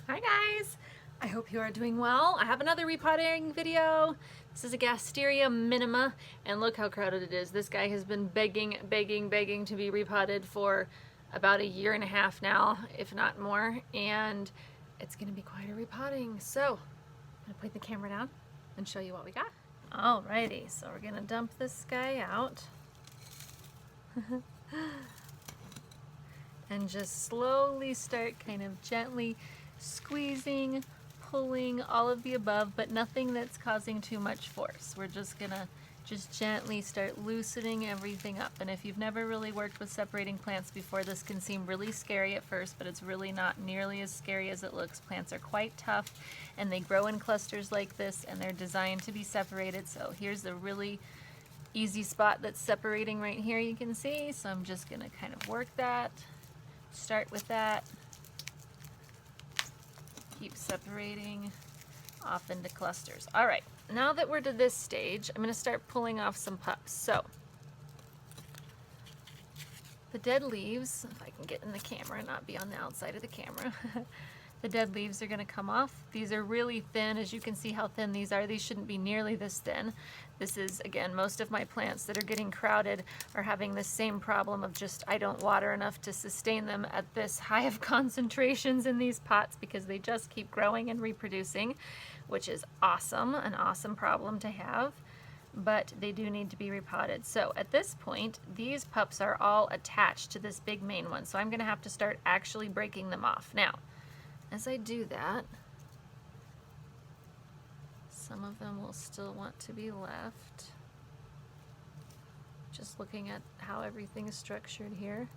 Hi guys! I hope you are doing well. I have another repotting video. This is a Gasteria Minima, and look how crowded it is. This guy has been begging to be repotted for about a year and a half now, if not more, and it's gonna be quite a repotting. So, I'm gonna put the camera down and show you what we got. Alrighty, so we're gonna dump this guy out. And just slowly start kind of gently squeezing, pulling, all of the above, but nothing that's causing too much force. We're just gonna gently start loosening everything up. And if you've never really worked with separating plants before, this can seem really scary at first, but it's really not nearly as scary as it looks. Plants are quite tough and they grow in clusters like this, and they're designed to be separated. So here's the really easy spot that's separating right here, you can see. So I'm just gonna kind of work that. Start with that. Keep separating off into clusters. All right, now that we're to this stage, I'm going to start pulling off some pups. So the dead leaves, if I can get in the camera and not be on the outside of the camera, the dead leaves are going to come off. These are really thin. As you can see how thin these are. These shouldn't be nearly this thin. This is, again, most of my plants that are getting crowded are having the same problem of just I don't water enough to sustain them at this high of concentrations in these pots because they just keep growing and reproducing, which is awesome, an awesome problem to have. But they do need to be repotted. So at this point, these pups are all attached to this big main one. So I'm going to have to start actually breaking them off. Now, as I do that, some of them will still want to be left. Just looking at how everything is structured here.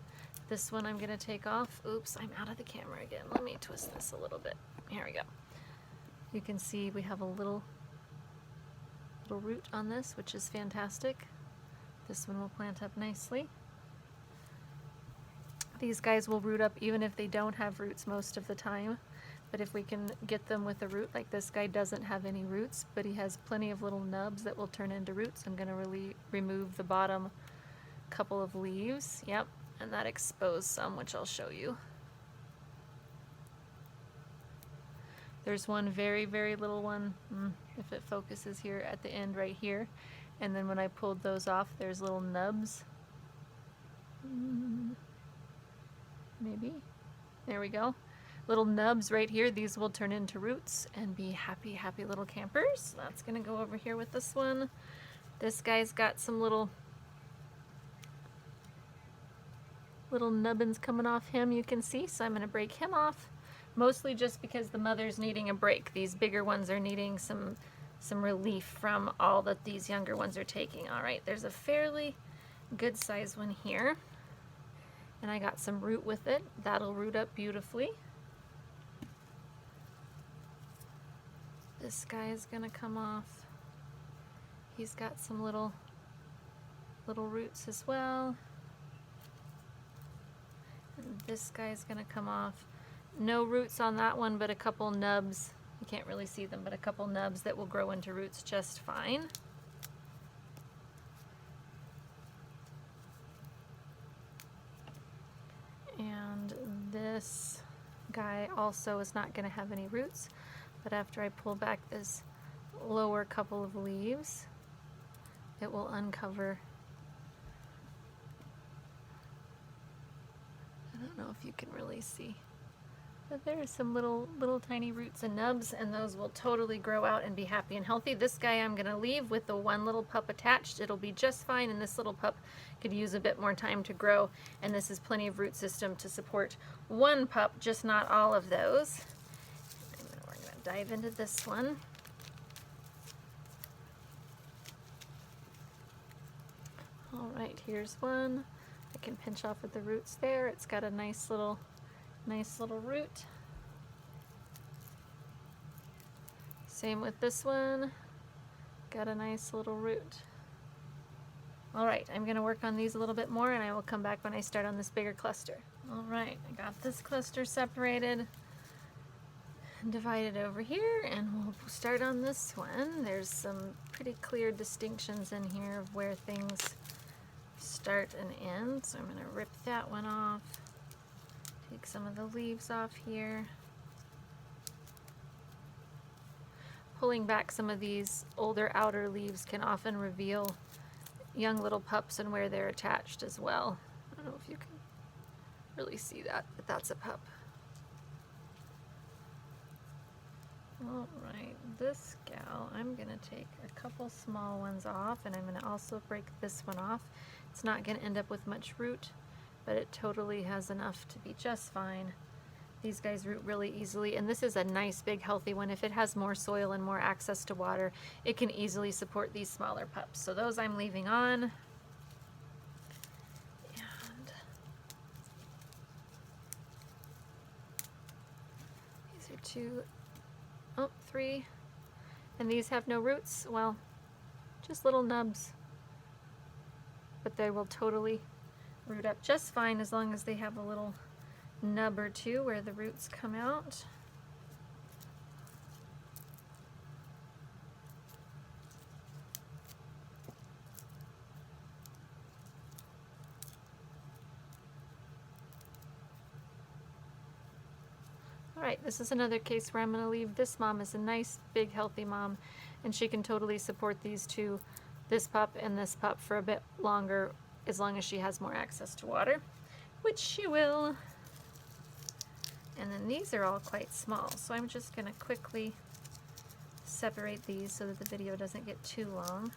This one I'm going to take off. Oops, I'm out of the camera again. Let me twist this a little bit. Here we go. You can see we have a little root on this, which is fantastic. This one will plant up nicely. These guys will root up even if they don't have roots most of the time, but if we can get them with a root, like this guy doesn't have any roots, but he has plenty of little nubs that will turn into roots. I'm going to really remove the bottom couple of leaves. Yep, and that exposed some, which I'll show you. There's one very little one, if it focuses here at the end right here, and then when I pulled those off, there's little nubs. Maybe. There we go. Little nubs right here. These will turn into roots and be happy little campers. That's going to go over here with this one. This guy's got some little nubbins coming off him, you can see, so I'm going to break him off. Mostly just because the mother's needing a break. These bigger ones are needing some relief from all that these younger ones are taking. All right, there's a fairly good size one here. And I got some root with it. That'll root up beautifully. This guy is gonna come off. He's got some little roots as well. And this guy's gonna come off. No roots on that one, but a couple nubs. You can't really see them, but a couple nubs that will grow into roots just fine. And this guy also is not going to have any roots, but after I pull back this lower couple of leaves, it will uncover. I don't know if you can really see, but there are some little tiny roots and nubs, and those will totally grow out and be happy and healthy. This guy I'm going to leave with the one little pup attached. It'll be just fine, and this little pup could use a bit more time to grow, and this is plenty of root system to support one pup, just not all of those. We're going to dive into this one. All right, here's one. I can pinch off at the roots there. It's got a nice little root. Same with this one. Got a nice little root. All right, I'm going to work on these a little bit more, and I will come back when I start on this bigger cluster. All right, I got this cluster separated and divided over here, and we'll start on this one. There's some pretty clear distinctions in here of where things start and end, so I'm going to rip that one off. Take some of the leaves off here. pulling back some of these older outer leaves can often reveal young little pups and where they're attached as well. I don't know if you can really see that, but that's a pup. All right, this gal, I'm gonna take a couple small ones off, and I'm gonna also break this one off. It's not gonna end up with much root, but it totally has enough to be just fine. These guys root really easily, and this is a nice big healthy one. If it has more soil and more access to water, it can easily support these smaller pups. So those I'm leaving on. And these are 2, oh, 3, and these have no roots. Well, just little nubs, but they will totally root up just fine as long as they have a little nub or two where the roots come out. All right, this is another case where I'm going to leave this mom as a nice big healthy mom, and she can totally support these two, this pup and this pup, for a bit longer as long as she has more access to water, which she will. And then these are all quite small, so I'm just going to quickly separate these so that the video doesn't get too long.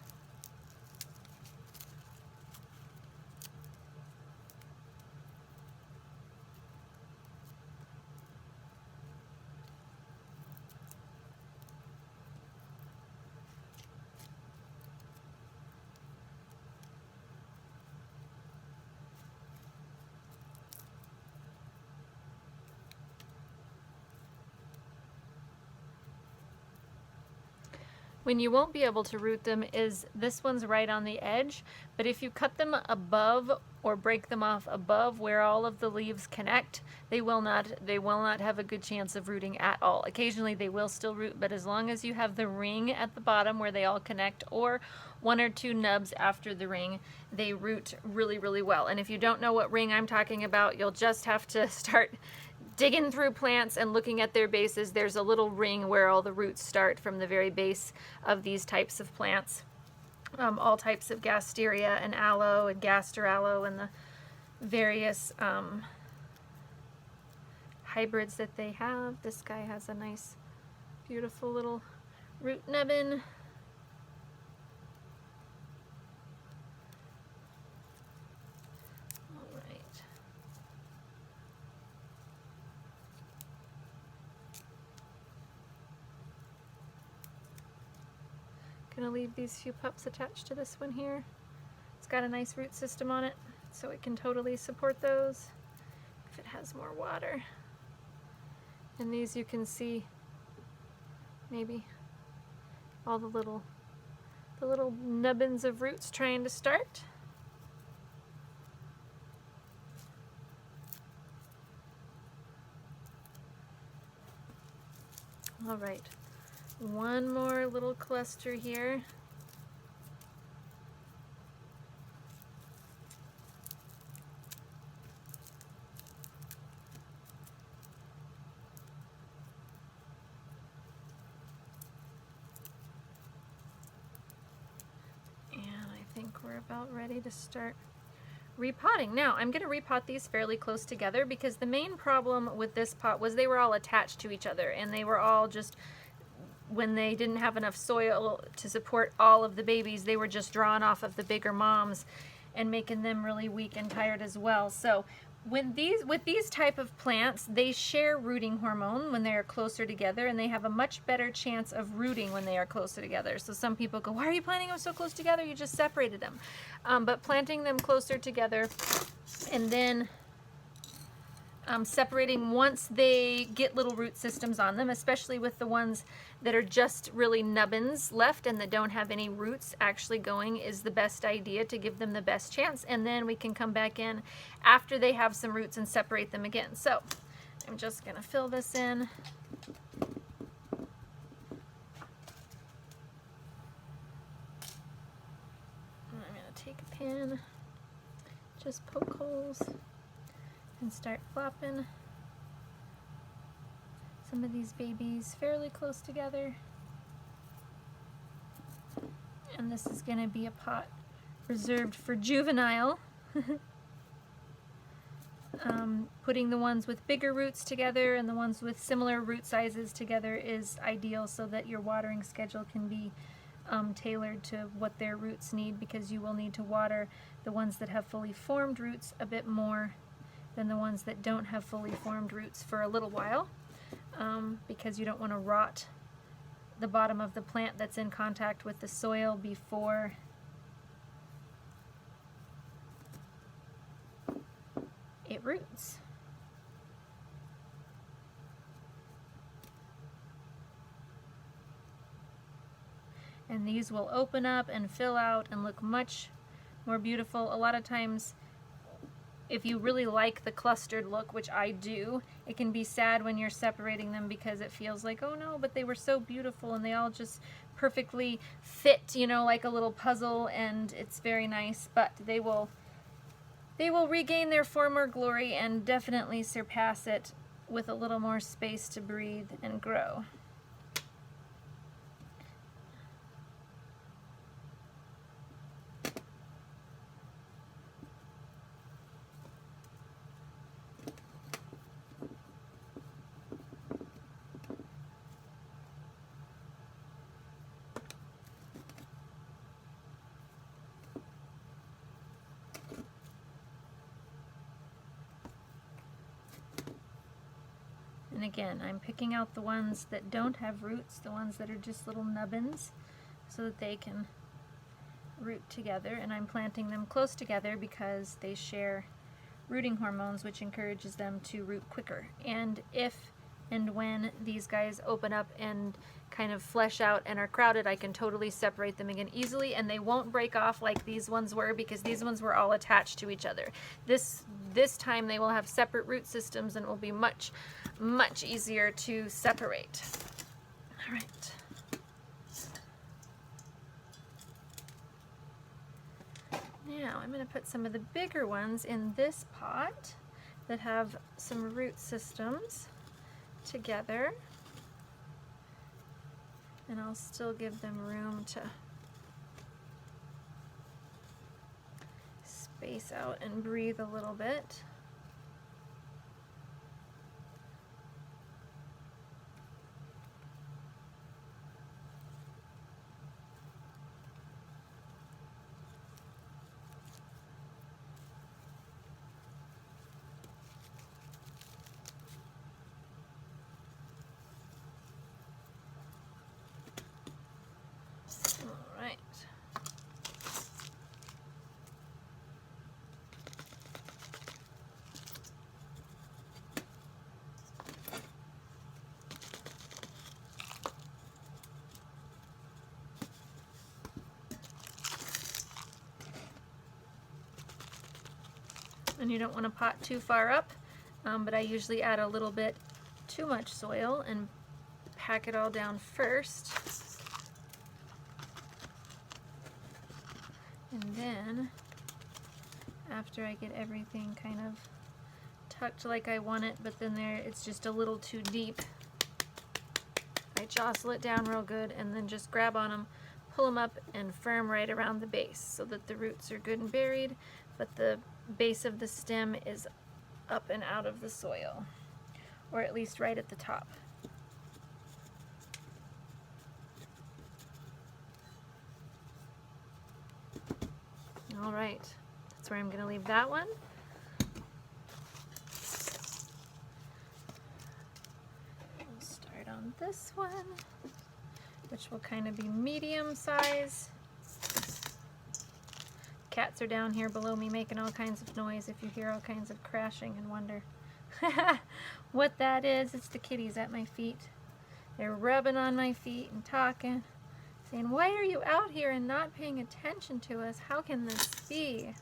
When you won't be able to root them is this one's right on the edge, but if you cut them above or break them off above where all of the leaves connect, they will not have a good chance of rooting at all. Occasionally they will still root, but as long as you have the ring at the bottom where they all connect, or 1 or 2 nubs after the ring, they root really, really well. And if you don't know what ring I'm talking about, you'll just have to start digging through plants and looking at their bases. There's a little ring where all the roots start from the very base of these types of plants. All types of Gasteria and aloe and Gasteraloe and the various hybrids that they have. This guy has a nice, beautiful little root nubbin. Gonna leave these few pups attached to this one here. It's got a nice root system on it, so it can totally support those if it has more water. And these you can see maybe all the little nubbins of roots trying to start. All right. One more little cluster here. And I think we're about ready to start repotting. Now, I'm going to repot these fairly close together because the main problem with this pot was they were all attached to each other, and they were all just, when they didn't have enough soil to support all of the babies, they were just drawn off of the bigger moms and making them really weak and tired as well. So with these type of plants, they share rooting hormone when they are closer together, and they have a much better chance of rooting when they are closer together. So some people go, why are you planting them so close together? You just separated them. But planting them closer together and then separating once they get little root systems on them, especially with the ones that are just really nubbins left and that don't have any roots actually going, is the best idea to give them the best chance. And then we can come back in after they have some roots and separate them again. So I'm just going to fill this in. I'm going to take a pin, just poke holes, and start flopping some of these babies fairly close together. And this is going to be a pot reserved for juvenile. Putting the ones with bigger roots together and the ones with similar root sizes together is ideal so that your watering schedule can be tailored to what their roots need, because you will need to water the ones that have fully formed roots a bit more than the ones that don't have fully formed roots for a little while, because you don't want to rot the bottom of the plant that's in contact with the soil before it roots. And these will open up and fill out and look much more beautiful. A lot of times, if you really like the clustered look, which I do, it can be sad when you're separating them because it feels like, oh no, but they were so beautiful and they all just perfectly fit, you know, like a little puzzle, and it's very nice, but they will regain their former glory and definitely surpass it with a little more space to breathe and grow. And again, I'm picking out the ones that don't have roots, the ones that are just little nubbins, so that they can root together. And I'm planting them close together because they share rooting hormones, which encourages them to root quicker. And if and when these guys open up and kind of flesh out and are crowded, I can totally separate them again easily, and they won't break off like these ones were, because these ones were all attached to each other. This time they will have separate root systems and will be much easier to separate. All right. Now I'm going to put some of the bigger ones in this pot that have some root systems together, and I'll still give them room to space out and breathe a little bit. And you don't want to pot too far up, but I usually add a little bit too much soil and pack it all down first. And then, after I get everything kind of tucked like I want it, but then it's just a little too deep, I jostle it down real good and then just grab on them, pull them up and firm right around the base so that the roots are good and buried, but the base of the stem is up and out of the soil, or at least right at the top. All right, that's where I'm going to leave that one. We'll start on this one, which will kind of be medium size. Cats are down here below me making all kinds of noise. If you hear all kinds of crashing and wonder what that is, it's the kitties at my feet. They're rubbing on my feet and talking, saying, "Why are you out here and not paying attention to us? How can this be?"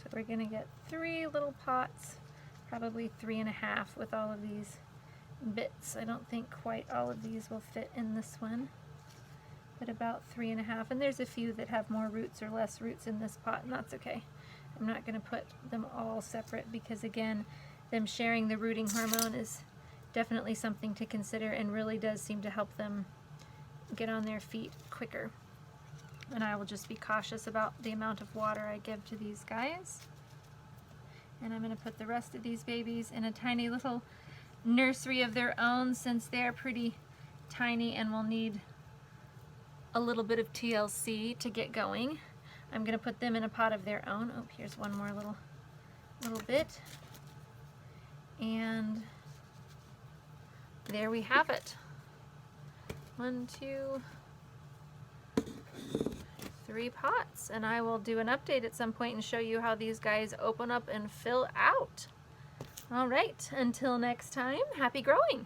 So we're gonna get 3 little pots, probably 3.5 with all of these bits. I don't think quite all of these will fit in this one, but about 3.5. And there's a few that have more roots or less roots in this pot, and that's okay. I'm not going to put them all separate because, again, them sharing the rooting hormone is definitely something to consider and really does seem to help them get on their feet quicker. And I will just be cautious about the amount of water I give to these guys. And I'm going to put the rest of these babies in a tiny little nursery of their own, since they're pretty tiny and will need a little bit of TLC to get going. I'm going to put them in a pot of their own. Oh, here's one more little bit. And there we have it. 1, 2, 3 pots. And I will do an update at some point and show you how these guys open up and fill out. All right, until next time, happy growing.